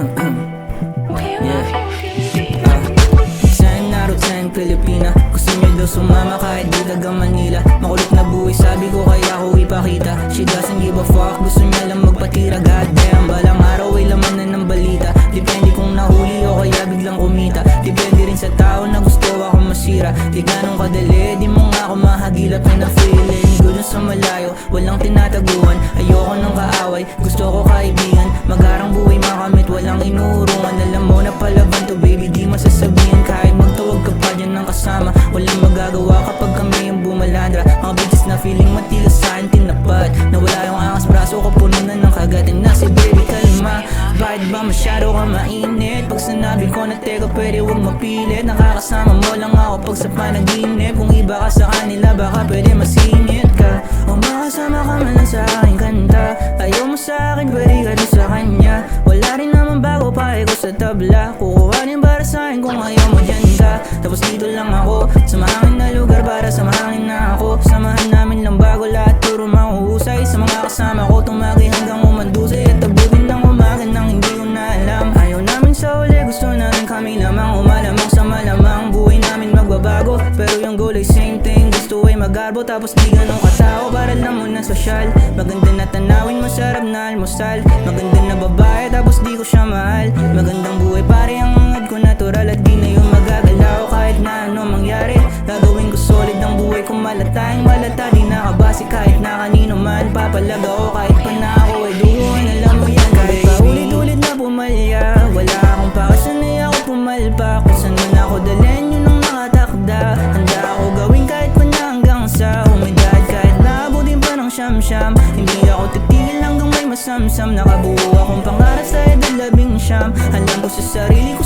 10 Pilipina, gusto niya daw sumama kahit di taga Manila. Makulit na buhay, sabi ko kaya ko ipakita. She doesn't give a fuck, gusto niya lang magpatira. Goddamn, balang araw ay laman na ng balita. Depende kung nahuli o kaya biglang kumita. Depende rin sa tao na gusto ako masira. Di ganong kadali, di mo nga ako mahagilap na feeling. Gulong sa malayo, walang tinataguan. Ayoko ng kaaway, gusto ko kaibigan. Magarang buhay makamit, walang inuurungan. Alam mo na palaban to baby, di masasabihan. Kahit magtawag ka pa dyan ng kasama, walang magagawa kapag kami yung bumalandra. Mga bitches na feeling matigas sa'kin tinapat. Nawala yung angas, braso ko puno na ng kagatin na si baby kalma. Bakit ba masyado ka mainit? Pag sinabi ko na teka pwede wag mapilit. Nakakasama mo lang ako pag sa panaginip. Kung iba ka sa kanila baka pwede masingit ka. O makasama ka man lang sa aking kanta. Ayaw mo sa akin pwede ka din sa kanya. Wala rin naman bago pa ko sa tabla. Kukuha din para sa akin kung ayaw mo dyan ka. Tapos dito lang ako sa mahangin na lugar para sa mahangin na ako. Samahan namin lang bago lahat puro mahuhusay. Sa mga kasama ko tumagi hanggang umandusay. At abutin ng umaga nang hindi ko na alam. Ayaw namin sa uli, gusto namin kami lamang. Umalamang sa malamang, buhay namin magbabago. Pero yung goal ay same thing, gusto ay magarbo. Tapos di ganun katao, para lang muna sosyal. Maganda na tanawin, masarap na almusal. Maganda na babae, tapos di ko siya mahal. Magandang buhay pare, ang hangad ko natural. At di na yung magagalaw kahit na ano mangyari. Gagawin ko solid ang buhay ko malatayang malata. Di nakabase kahit na kanino man. Papalag ako kahit pa na ako ay duguan. Alam mo yan, kahit paulit-ulit na pumalya. Wala akong pakasanay ako pumalpa. Kung saan man ako dalhin yun ang nakatakda. Handa ako gawin kahit pa na hanggang sa umidad. Kahit naabutin pa ng siyam-siyam. Hindi ako titigil hanggang may masamsam. Nakabuo akong pangarap sa edad 19. Alam ko sa sarili ko